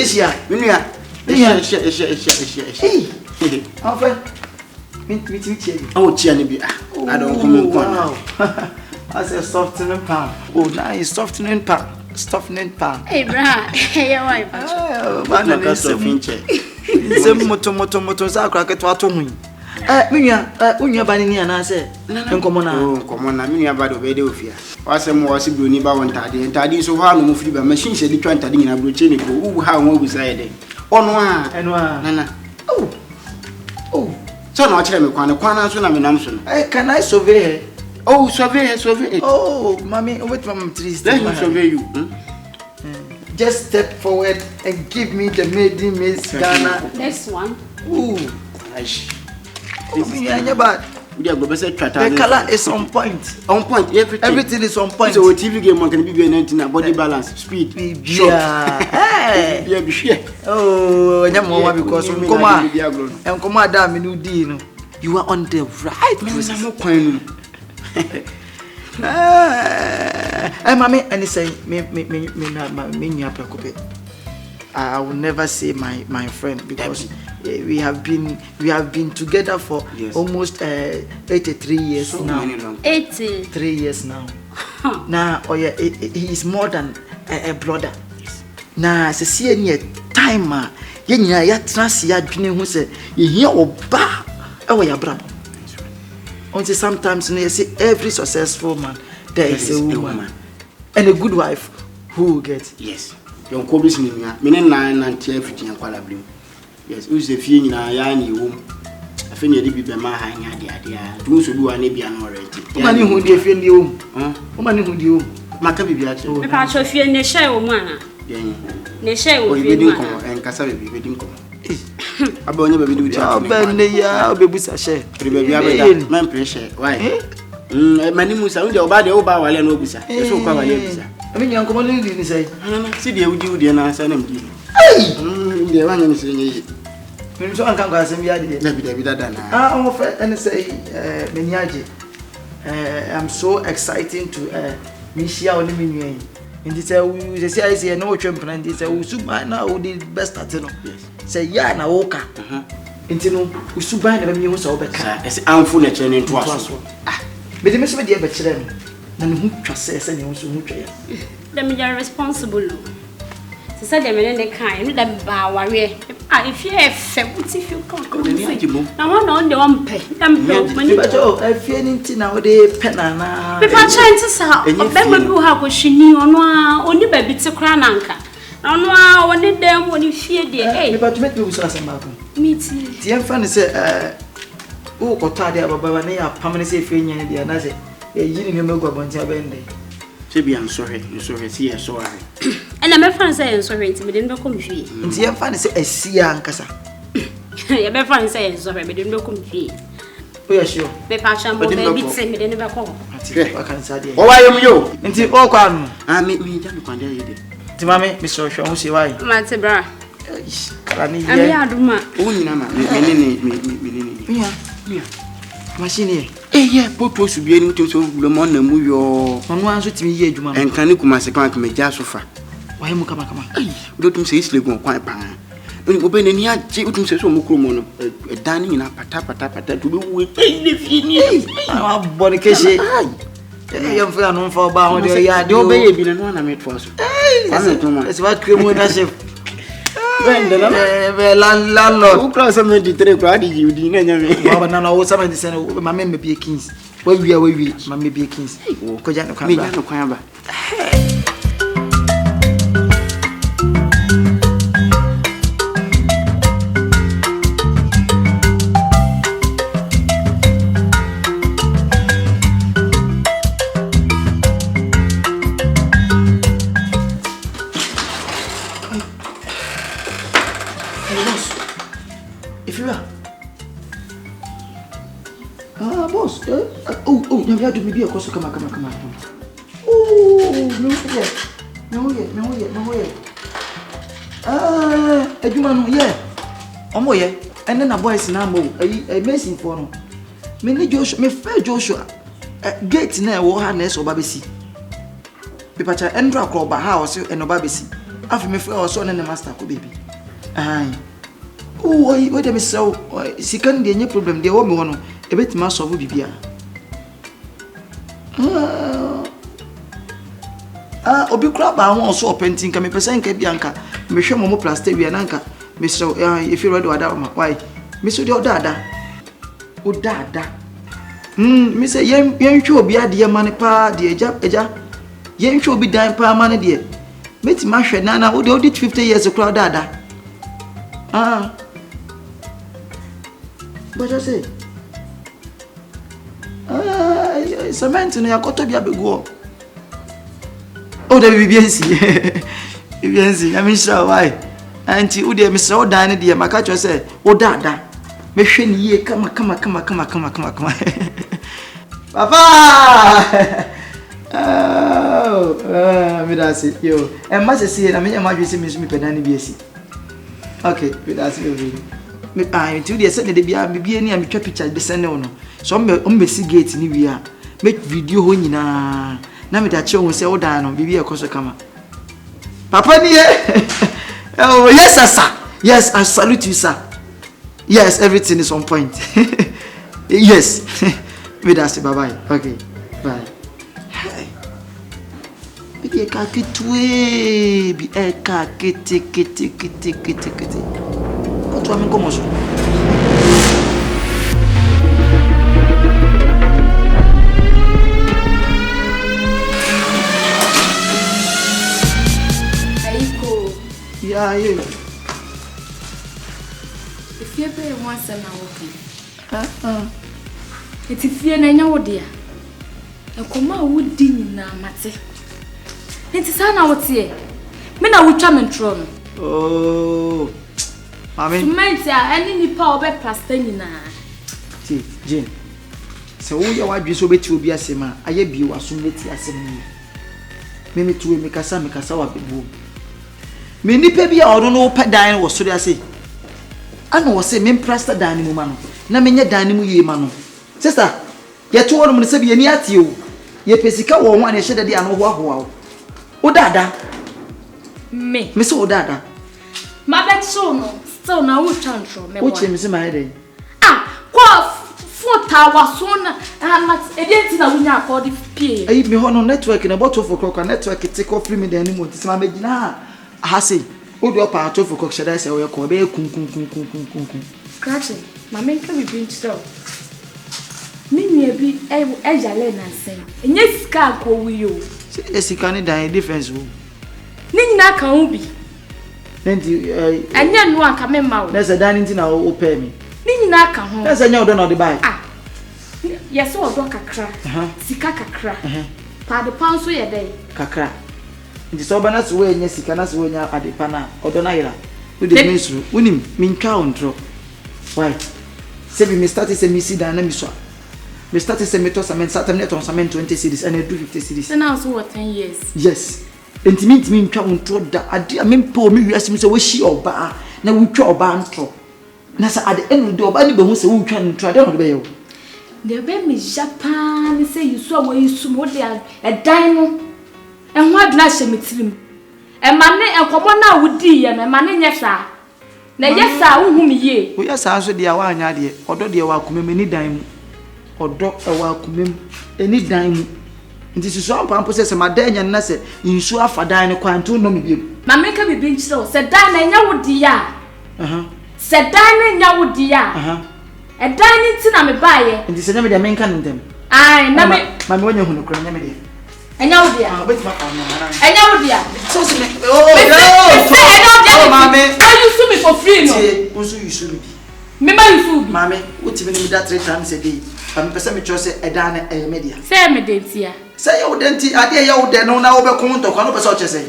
Asia. Minia. Hey. Alfred. Oh, Chiani. I don't come in. Wow. That's a softening pan. Oh, nice softening pan. Softening pan. Hey, brah. Hey, your wife. Oh, man, that's so finche. Some moto zakra to atomu. Minia, unya bani and I say, Comona. Oh, Comona, Minia Bado Bedo Fia. Wasam was a bruni bound taddy, and taddy so hard no free by machine said the trying in a bruchini, who how more beside it. On one and one, Nana. Oh, so no, tell me, Quana, soon I'm in Amson. Can I survey? Oh, survey. Oh, mommy, wait for me, please. Let me survey you. Just step forward and give me the made in Miss Ghana. Next one. Ooh, Aish. The color is on point. On point, everything is on point. So, a TV game can be anything, body balance, speed, yeah. Oh, and more because come on, damn, you are on the right process. Mammy, and say, I will never say my friend because we have been together for almost 83 years so now. 83 years now. Now, oh yeah, he is more than a brother. Now, see any time, ya trans ya dream who say you hear oba ya brother. Only sometimes you see every successful man there is a woman and a good wife who will get. Yes. Your Kobe's name, meaning 9 and 10 and qualably. Yes, who's the feeling in a yarny womb? I think you'd be my hang idea. Those who do an Abian already. Money who defend you. Money who do. Macabi, the patch of your Nesha woman. Nesha will be and Cassabi wedding come. I will never do job. I'll be with a share. Man, pressure. Why? My name was only about the old Bow and Obisa. So come I mean, young commander didn't say, see, they would do the answer. Hey! The one is saying, so I can't ask him yet. I'm offered and say, Menyaji, I'm so exciting to Michia on the menu. And they say, we say, I see no champion, and they say, we subai now, the best at no. Say, yeah, now, Oka. Intino, we subai never knew so better. It's unfortunate into us. But the mess of the bachelor. And who trusts any also who try? Let me are responsible. To say them in the kind that bow away. If you have felt if you can't, I want on the one pay. I fear anything nowadays, penana. If I'm trying to say, remember who have she knew on only baby to crown anchor. No, one of them when you fear the but to make you say something. Me too. The infant say, oh, Cotadia, Babania, permanency feeling the another. You know, go on Jabende. I'm sorry, see, I'm sorry. And I'm a fan saying sorry to me, didn't come free. And the infant say, I see Ancassa. I'm a fan saying sorry, but didn't come free. We are sure. The passion, but baby, say me, they never call. I can't say, oh, I am you. And the all come. I make me jump on the to mammy, Mr. Shaw, see why. Master Bra. I'm Yaduma. Only Nama, me. Machine. Yeah, put was to be able to the money move your one with me here, and can you come as a can't make just so far? Why am I come? Don't say sleep on quite pan. When you open any chicken says so mucromono, a dining in a patapata to be with a body case. I am for for bound. Don't baby and one I made for us. It's what criminal. Landlord, who cross 73 party you didn't know some of the my men may be kings. Where we are, my may be kings. Cojano Kamba. Boss, oh, you have to be a course. Come on. Oh, no, a human, yeah. Oh, yeah, and then a boy is now a messing for no. Me Joshua, me fair Joshua. Gate near Warness or Babisi. Pipacha Endra Club house and no Babisi. afi me frɛ so ne master ko baby ai we dem so sikan de nye problem de wo me wono e betima solve bibia obi kura ba ho so painting ka me pesa nka bia nka me hwe mo plaster bia nanka me so if you ready wada ma why me so de odada me say yen hwe obi ade ma ne pa de eja yen hwe obi dan pa ma ne de metima hwe na wo de 50 years kura odada but I say cement no yakoto bia bego the BBNC I mean so why auntie wo de me so dan ne de maka cho say wo dada me hwe ne ye kama papa me da say yo e ma se see na me nya ma dwe se me so me pedane bi asi okay me da say me until they said the bia ni am twa picture be send no so me see gate ni wi a make video ho nyina na me da che won say wo dan no bibi e koso kama papa ni oh yes sir yes I salute you sir yes everything is on point yes me da say bye bye okay bye bi ka kitwe bi e ka kete tu amigo mozo Aiko yeah if you pay once na wo eti fie na nya wo dia ekoma wo di nyina mate enti sa na wo tie me na wo twa me ntro no oh Mami. Cement any nipa obe plaster nyina. Ti, Jane. Se wo ya wadwe so beti obi asema, aye bi wasum leti asem ni. Me tuwe me kasa wa bebu. Me nipa bi a odo no pa dan wo so de ase. Ana wo se me plaster dan mu ma no. Na me nya dan mu ye ma no. Sister, ye to wono mu se bi ye ni ate o. Ye pesika wo ho ana hye de ano ho ahoa o. O dada. Me se o dada. Ma bet so no. So na wo chantro me wo chemi se ma dey kwa fota wasona na edenti na wunya akodi pie ayi me hono network na bottle for crock network take off me dey anymore tisema megina ha say o do pa to for crock shada say we ko be kun scratch ma me nka bibi ntso minye bi ejale na sen enye sika ko wiyo se sika ni dan difference wo ni nyina kan wo bi nti anya no aka me ma wo na se dan nti na o pay me ni nyina aka ho na se nya odo na de buy yes odo kakra sika kakra pa de pan so ye dey kakra nti so ba na so we nya sika na so we nya ade pa na odo na yira we de mesuru unim mi ntwa ontro why se bi me start se mi si dan na mi so me start se me to cement satam net on cement 20 cedis and I do 50 cedis now so what 10 years yes ntimi ntwa ontro da ade amempo mi wiase mi se wo hyi oba na wo twa oba ntro na sa ade enu de oba ni be hu se wo twa ntro ade no de be yo de be mi japan se yisu awo yisu mo de dan no enho aduna hye metirim e mane enkomo na wodi ye me mane nye sa na ye sa wo hu mi ye wo ya sa so de a wa anya de odo de wa kumem ni dan mu odo e wa kumem eni dan mu nti susu ampampo se madanya na se insu afadan ne kwanto no me biem ma meka bibi nchiro se dan na nya wodi ya se dan na nya wodi ya e dan ni nti na me baaye nti se nya me de menka ntem ai na me ma me wonya hunu kro nya me de enya wodi ya beti ma ka no enya wodi ya so se me oh mama you sue me for free no unsu you sue me ma you sue mama uti me that 3 times a day am pesa me chose e dan na e media say me dentia say you denti ade ya wo de no na wo be kun to kwa no pesa o chese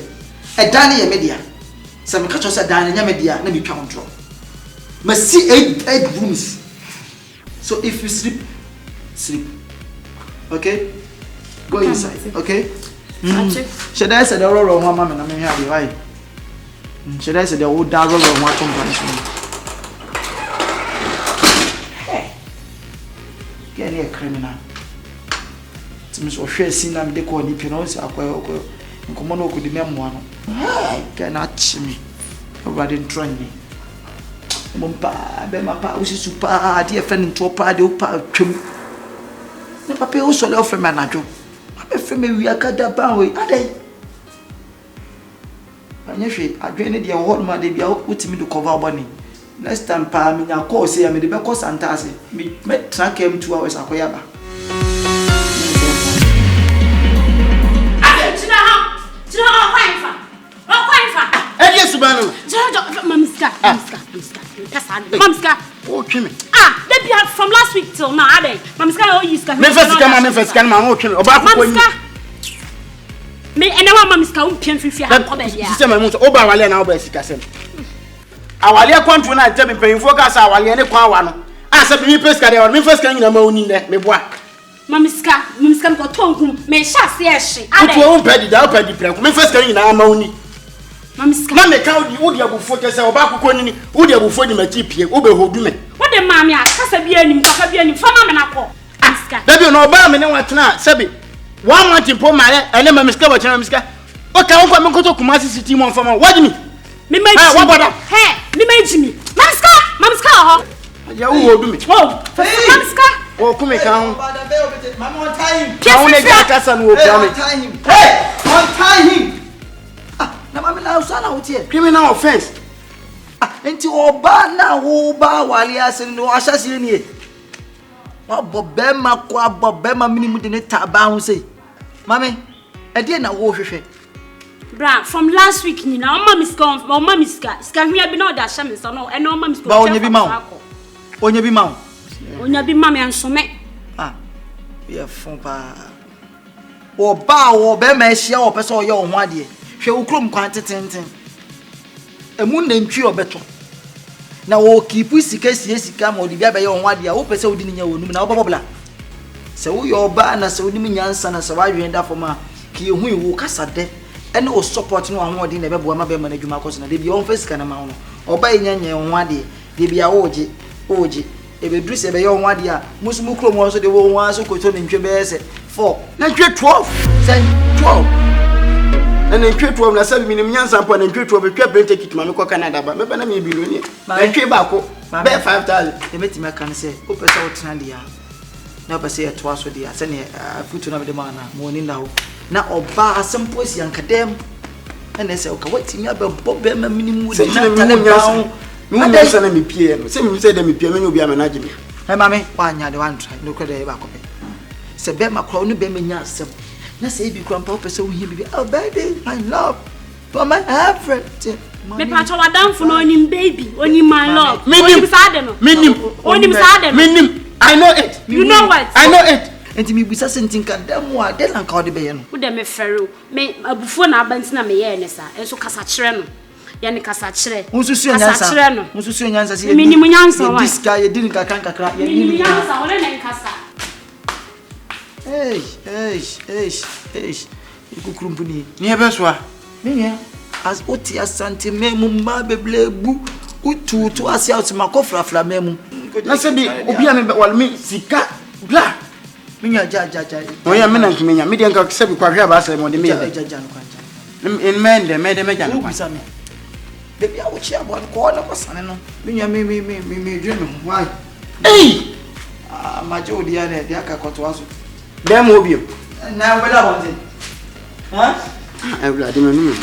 e dan ye media say me ka chose dan nya media na me twa control ma see 8 rooms so if you sleep okay go inside okay should I say the roll on mama na me here why should I say the old dad roll on what company get a criminal to me so share sin am de ko ni pino say akwa nkomo no okudi memmoa no can atch me everybody trying me mompa be mapa usisu pa de friend nto pa de upa twem na papa o so le ofre me anadwo papa fe me wi akada ba we adai anyehwe adwene de ho ma de bia utimi do cover boni next time pa me nya call say me de be call santase me track him 2 hours akoya ba Mamska. Oh, Kimmy. They be from last week till now, are they? Mamska, oh, you can. Memphis, Me and I want Mamska, who can feel system and Oberwale and Albert. Our year country night, tell me, paying for gas, our year, I said, me first got out, me first can you know, me what? Mamska got tongue, may shas, yes, she. I won't pay the outpay, me first can you know, money. Mamma count the Udia before yourself, Baku, Udia before you, my GP, Uber who do me. What the mammy, Casabian, Casabian, Famanaco. Baby, no bomb, and what now, Sabi. 1 month in Poma, and then my Miska, what can I go to Kumasi City one for my what do you mean? Me make what about that? Hey, me make me. Mamska, you will do me. Oh, Mamska. Oh, come count. Mama, time. Hey, untie him. Na mama na usana utie criminal offense enti oba na wo ba wale asen no ahyase nie wa bobema kwa bobema minimu de ne taba ho sei mama e de na wo hwehwe bra from last week ni na mama miska ska hwia bi na o da hye me so no e na mama miska ba onya bi ma me ansome ye fon pa oba wo be ma hia wo pese o ye wo ho ade hwe ukrom kwanteten emu nantwi obeto na wo kipu sika ma odi bia be ye won ade a wo pese odi nya wonum na wo bobla se wo yo ba na se onim nyansa na se wa hwen da foma ki ehu iwo kasa de ene o support no ho odi na be bo ma be ma na dwuma koso na de bia won fa sika na ma no oba nya won ade de bia oje ebe dru se be ye won ade a musumu krom wo so de wo won aso koto ntwe be se 4 na ntwe 12 sen 12 and then treat one, I said, Minians and Pon and treat over Captain take it to Mamiko Canada, but maybe I'm a billionaire. My tree backo, my bear 5,000. They met him, I can say, Open out Sandia. Never say it twice with the Send a foot to the man, morning now. Now, or bar some pussy and cadem. And they say, okay, what's in your Bob Bema minimum? Say, no, son, me PM. Same said, me PM will be a manager. Hey, mammy, why not the one try? No credit back of it. Say, Bema Crown, Bema Yasem. Na say be grandpa person we be oh baby my love for my favorite me pacho wa dan fu no onim baby onim my love onim sade no onim sade no I know it you know what I know it enti mi bisa sentin kan dem wa de lan ka ode be ye no wo de me fero me abufo na abanti na me ye ne sa enso kasa kire no ye ne kasa kire mususu nyansa si me ni munyansa wa this guy ye din kakra ye ni munyansa wole ne kasa Hey, Kukurumpuni. Near Beswa. Me, as Otia Santi Memu, my bablebu, Utu to us out to my cofra flamemu. I said, Obiam, well, me, Sika, blah. Minya Jaja. Oh, yeah, men and me, median cock 7 quadribas on the middle. In men, they made a megan. Baby, I would share one corner of Sanano. Minya, me, dream. Why? Hey! My Jody, the Aka to us. Them will be. Now, what I want it. Huh? I will. I didn't know.